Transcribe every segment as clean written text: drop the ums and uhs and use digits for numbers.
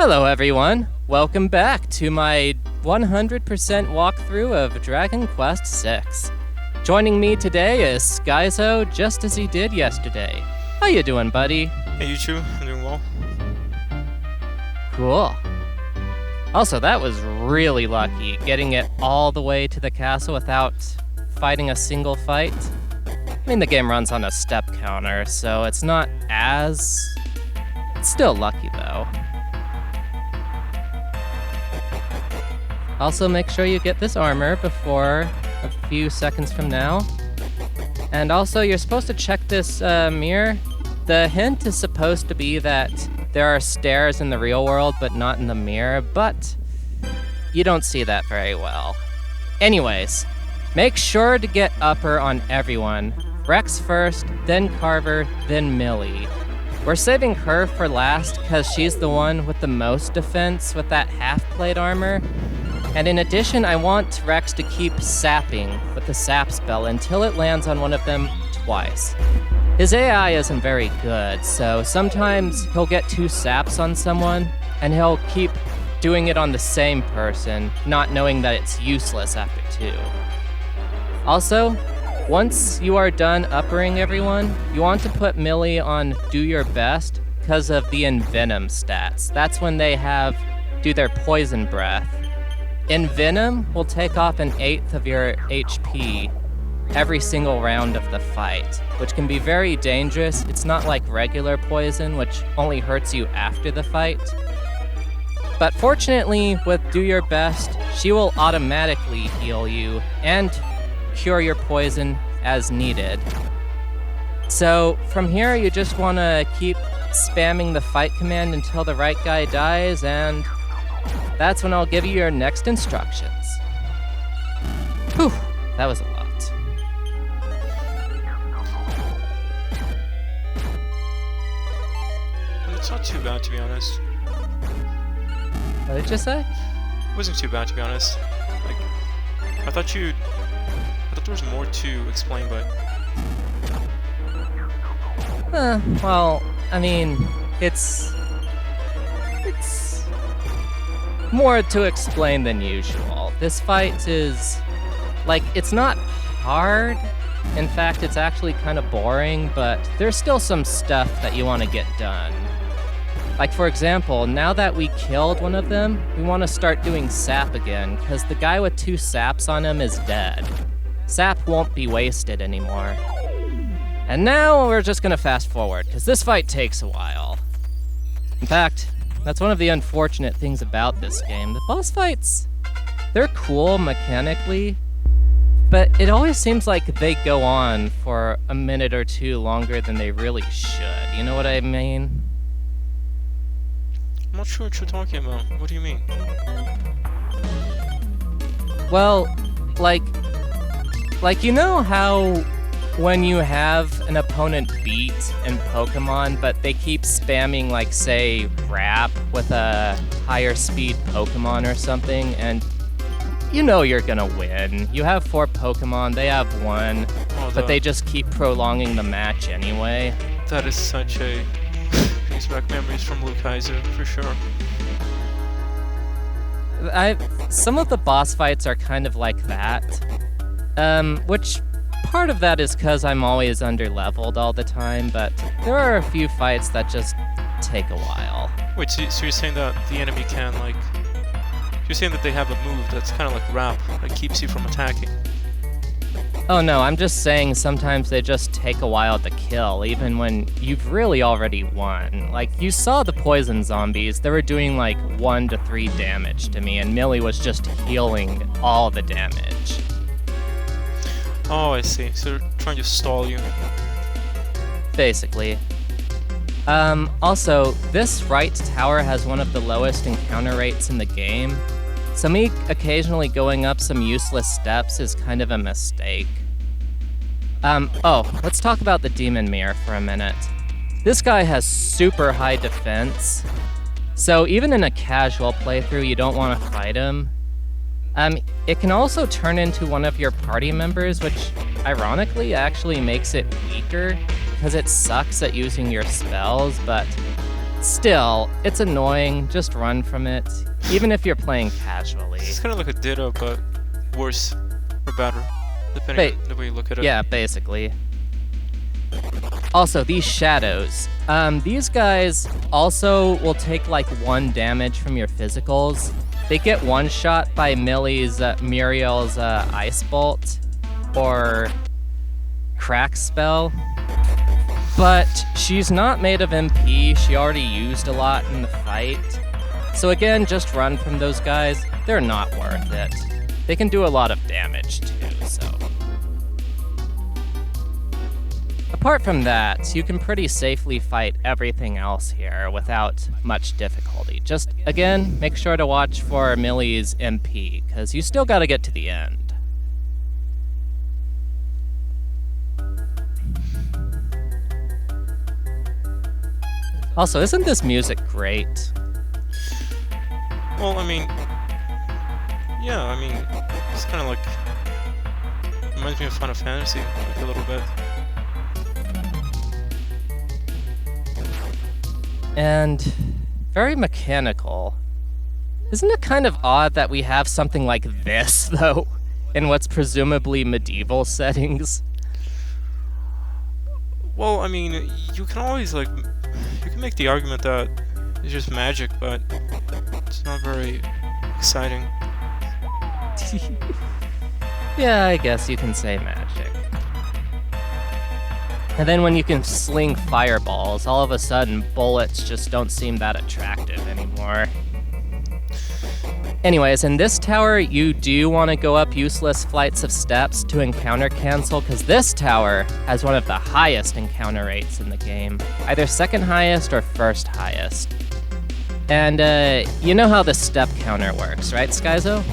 Hello everyone, welcome back to my 100% walkthrough of Dragon Quest VI. Joining me today is Skyzo, just as he did yesterday. How you doing, buddy? Hey, you too. I'm doing well. Cool. Also, that was really lucky, getting it all the way to the castle without fighting a single fight. I mean, the game runs on a step counter, so it's not as... It's still lucky, though. Also, make sure you get this armor before a few seconds from now. And also, you're supposed to check this mirror. The hint is supposed to be that there are stairs in the real world, but not in the mirror, but you don't see that very well. Anyways, make sure to get upper on everyone. Rex first, then Carver, then Millie. We're saving her for last because she's the one with the most defense with that half-plate armor. And in addition, I want Rex to keep sapping with the sap spell until it lands on one of them twice. His AI isn't very good, so sometimes he'll get 2 saps on someone, and he'll keep doing it on the same person, not knowing that it's useless after 2. Also, once you are done uppering everyone, you want to put Millie on Do Your Best because of the Envenom stats. That's when they do their poison breath. Envenom will take off 1/8 of your HP every single round of the fight, which can be very dangerous. It's not like regular poison, which only hurts you after the fight. But fortunately, with Do Your Best, she will automatically heal you and cure your poison as needed. So from here, you just want to keep spamming the fight command until the right guy dies, and that's when I'll give you your next instructions. Whew, that was a lot. It's not too bad, to be honest. What did you say? It wasn't too bad, to be honest. Like, I thought there was more to explain, but... Well, I mean, it's more to explain than usual. This fight is, like, it's not hard. In fact, it's actually kind of boring, but there's still some stuff that you want to get done. Like, for example, now that we killed one of them, we want to start doing sap again, because the guy with 2 saps on him is dead. Sap won't be wasted anymore. And now we're just gonna fast forward, because this fight takes a while. In fact, that's one of the unfortunate things about this game. The boss fights, they're cool mechanically, but it always seems like they go on for a minute or 2 longer than they really should. You know what I mean? I'm not sure what you're talking about. What do you mean? Well, like you know how when you have an opponent beat in Pokemon, but they keep spamming, like, say, Rap with a higher speed Pokemon or something, and you know you're gonna win. You have 4 Pokemon, they have 1, but they just keep prolonging the match anyway. That is such a... brings back memories from Luca, for sure. Some of the boss fights are kind of like that, which... Part of that is because I'm always under-leveled all the time, but there are a few fights that just take a while. Wait, so you're saying that the enemy can, like... You're saying that they have a move that's kind of like Rap, that keeps you from attacking? Oh no, I'm just saying sometimes they just take a while to kill, even when you've really already won. Like, you saw the poison zombies, they were doing like 1 to 3 damage to me, and Millie was just healing all the damage. Oh, I see. So they're trying to stall you. Basically. Also, this right tower has one of the lowest encounter rates in the game, so me occasionally going up some useless steps is kind of a mistake. Let's talk about the Demon Mirror for a minute. This guy has super high defense, so even in a casual playthrough, you don't want to fight him. It can also turn into one of your party members, which ironically actually makes it weaker, because it sucks at using your spells, but still, it's annoying. Just run from it, even if you're playing casually. It's kind of like a Ditto, but worse or better, depending on the way you look at it. Yeah, basically. Also, these shadows. These guys also will take like 1 damage from your physicals. They get one shot by Muriel's Ice Bolt or Crack Spell. But she's not made of MP. She already used a lot in the fight. So again, just run from those guys. They're not worth it. They can do a lot of damage too, so. Apart from that, you can pretty safely fight everything else here without much difficulty. Just, again, make sure to watch for Millie's MP, because you still gotta get to the end. Also, isn't this music great? Well, I mean, yeah, I mean, it's kind of like, reminds me of Final Fantasy, like a little bit. And very mechanical. Isn't it kind of odd that we have something like this, though, in what's presumably medieval settings? Well, I mean, you can always, like, you can make the argument that it's just magic, but it's not very exciting. Yeah, I guess you can say magic. And then when you can sling fireballs, all of a sudden bullets just don't seem that attractive anymore. Anyways, in this tower, you do want to go up useless flights of steps to encounter cancel, because this tower has one of the highest encounter rates in the game. Either second highest or first highest. And you know how the step counter works, right, Skyzo?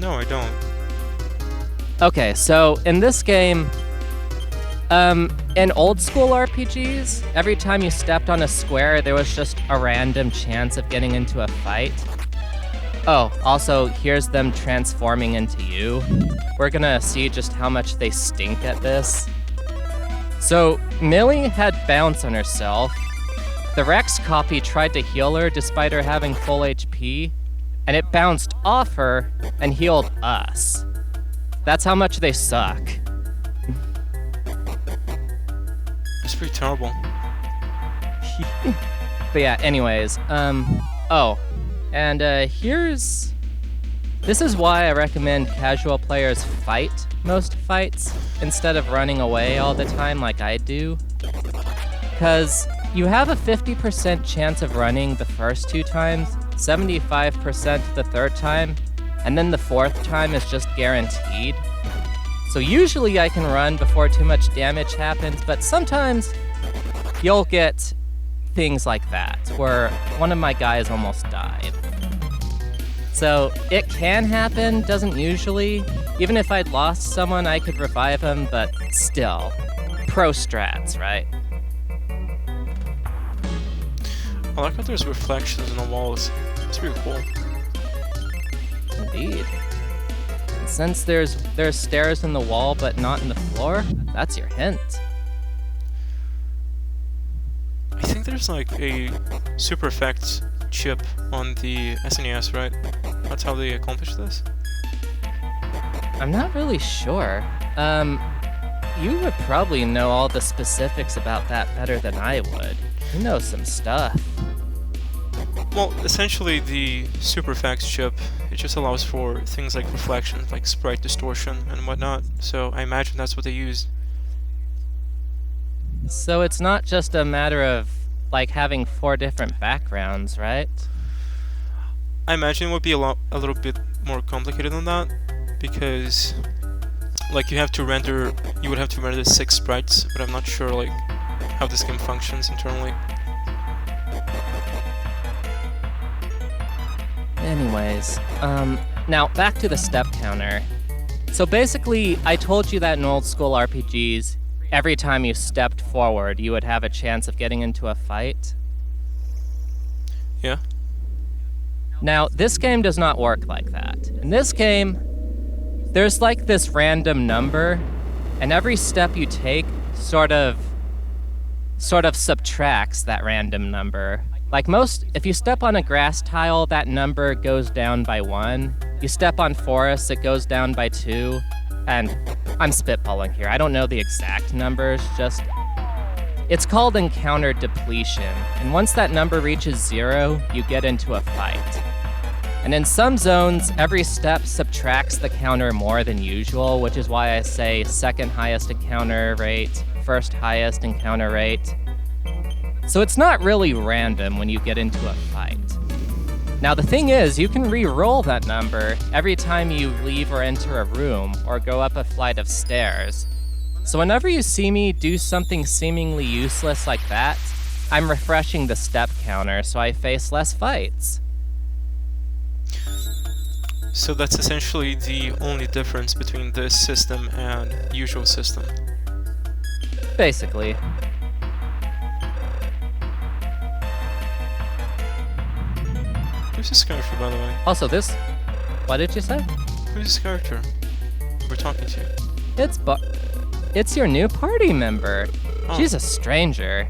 No, I don't. Okay, so in this game, in old school RPGs, every time you stepped on a square, there was just a random chance of getting into a fight. Oh, also, here's them transforming into you. We're gonna see just how much they stink at this. So, Millie had bounce on herself. The Rex copy tried to heal her despite her having full HP, and it bounced off her and healed us. That's how much they suck. It's pretty terrible. But yeah, anyways, oh, and this is why I recommend casual players fight most fights instead of running away all the time like I do. Because you have a 50% chance of running the first 2 times, 75% the third time, and then the 4th time is just guaranteed. So usually I can run before too much damage happens, but sometimes you'll get things like that, where one of my guys almost died. So it can happen, doesn't usually. Even if I'd lost someone, I could revive him, but still. Pro strats, right? I like how there's reflections in the walls. It's pretty cool. Indeed. And since there's stairs in the wall but not in the floor, that's your hint. I think there's like a super effects chip on the SNES, right? That's how they accomplish this? I'm not really sure. You would probably know all the specifics about that better than I would. You know some stuff. Well, essentially the super effects chip, it just allows for things like reflections, like sprite distortion and whatnot, so I imagine that's what they used. So it's not just a matter of, like, having 4 different backgrounds, right? I imagine it would be a little bit more complicated than that, because, like, you would have to render 6 sprites, but I'm not sure, like, how this game functions internally. Anyways, now back to the step counter. So basically, I told you that in old school RPGs, every time you stepped forward, you would have a chance of getting into a fight. Yeah. Now, this game does not work like that. In this game, there's like this random number, and every step you take sort of subtracts that random number. Like if you step on a grass tile, that number goes down by 1. You step on forest, it goes down by 2. And I'm spitballing here. I don't know the exact numbers, just... It's called encounter depletion, and once that number reaches 0, you get into a fight. And in some zones, every step subtracts the counter more than usual, which is why I say second highest encounter rate, first highest encounter rate. So it's not really random when you get into a fight. Now the thing is, you can re-roll that number every time you leave or enter a room or go up a flight of stairs. So whenever you see me do something seemingly useless like that, I'm refreshing the step counter so I face less fights. So that's essentially the only difference between this system and the usual system. Basically. Who's this character, by the way? Also this... What did you say? Who's this character we're talking to? It's your new party member. Oh. She's a stranger.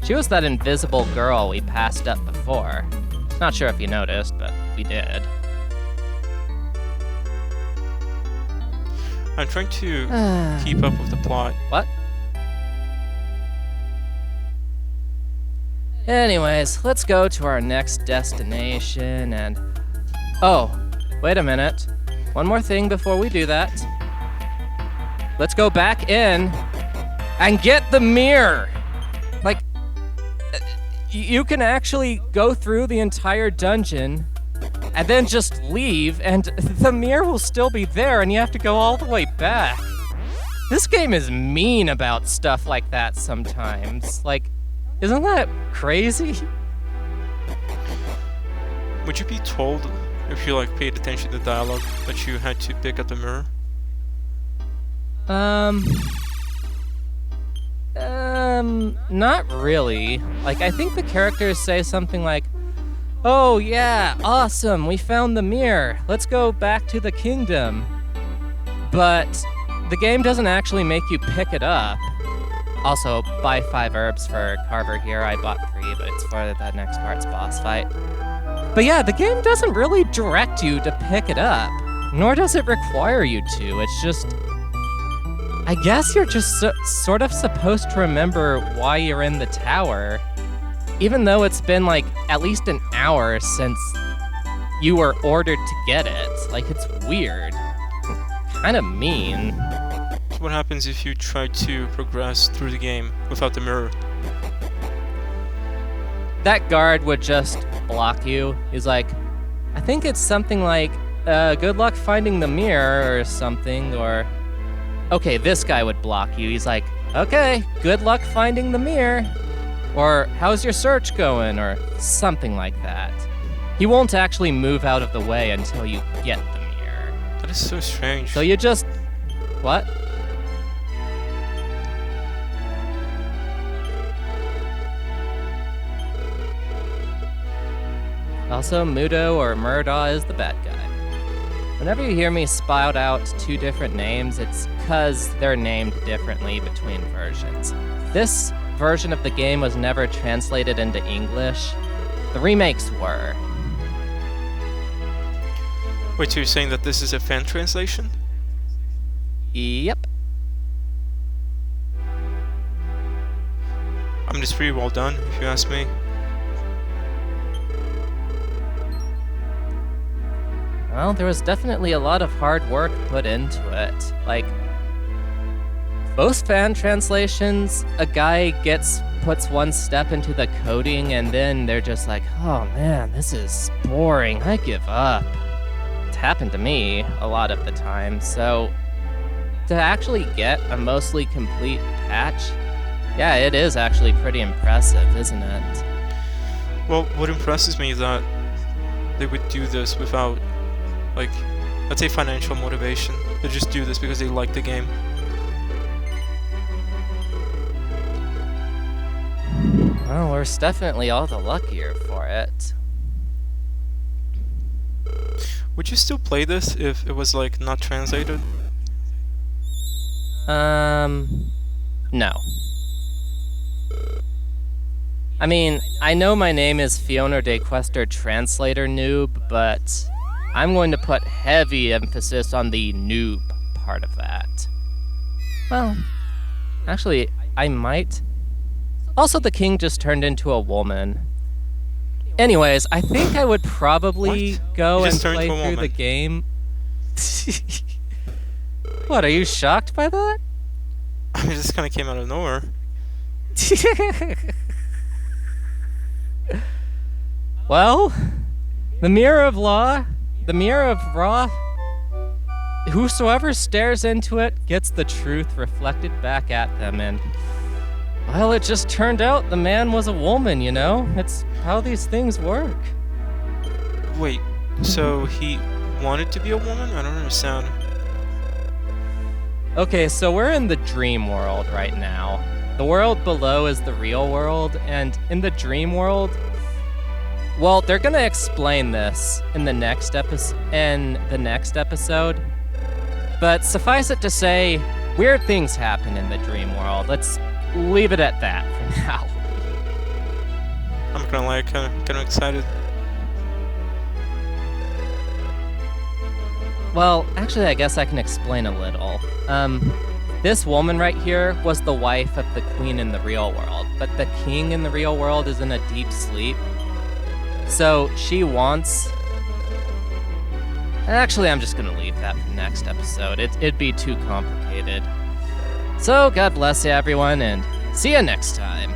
She was that invisible girl we passed up before. Not sure if you noticed, but we did. I'm trying to keep up with the plot. What? Anyways, let's go to our next destination and... Oh, wait a minute. One more thing before we do that. Let's go back in and get the mirror! Like, you can actually go through the entire dungeon and then just leave, and the mirror will still be there, and you have to go all the way back. This game is mean about stuff like that sometimes. Like, isn't that crazy? Would you be told, if you paid attention to the dialogue, that you had to pick up the mirror? Not really. I think the characters say something like, "Oh yeah, awesome, we found the mirror. Let's go back to the kingdom." But the game doesn't actually make you pick it up. Also, buy 5 herbs for Carver here. I bought 3, but it's for the next part's boss fight. But yeah, the game doesn't really direct you to pick it up, nor does it require you to. It's just... I guess you're just sort of supposed to remember why you're in the tower, even though it's been at least an hour since you were ordered to get it. It's weird. Kind of mean. So what happens if you try to progress through the game without the mirror? That guard would just block you. He's like, I think it's something like, good luck finding the mirror or something, or... Okay, this guy would block you. He's like, okay, good luck finding the mirror. Or, how's your search going? Or something like that. He won't actually move out of the way until you get the mirror. That is so strange. So you just... What? Also, Mudo or Murdaugh is the bad guy. Whenever you hear me spout out 2 different names, it's because they're named differently between versions. This version of the game was never translated into English. The remakes were. Wait, so you're saying that this is a fan translation? Yep. I mean, it's pretty well done, if you ask me. Well, there was definitely a lot of hard work put into it. Most fan translations, a guy puts one step into the coding and then they're just like, oh man, this is boring, I give up. It's happened to me a lot of the time, so to actually get a mostly complete patch, yeah, it is actually pretty impressive, isn't it? Well, what impresses me is that they would do this without, let's say financial motivation. They just do this because they like the game. Well, we're definitely all the luckier for it. Would you still play this if it was not translated? No. I mean, I know my name is Fiona de Quester Translator Noob, but I'm going to put heavy emphasis on the noob part of that. Well, actually, I might. Also, the king just turned into a woman. Anyways, I think I would probably go and play through the game. What, are you shocked by that? I mean, it just kind of came out of nowhere. Well, the mirror of law, the mirror of Ra, whosoever stares into it gets the truth reflected back at them, and, well, it just turned out the man was a woman, you know? It's how these things work. Wait, so he wanted to be a woman? I don't understand. Okay, so we're in the dream world right now. The world below is the real world, and in the dream world, well, they're gonna explain this in the next episode. But suffice it to say, weird things happen in the dream world. Let's leave it at that for now. I'm not gonna lie, kind of excited. Well, actually, I guess I can explain a little. This woman right here was the wife of the queen in the real world, but the king in the real world is in a deep sleep. So she wants... Actually, I'm just gonna leave that for next episode. It'd be too complicated. So, God bless you, everyone, and see you next time.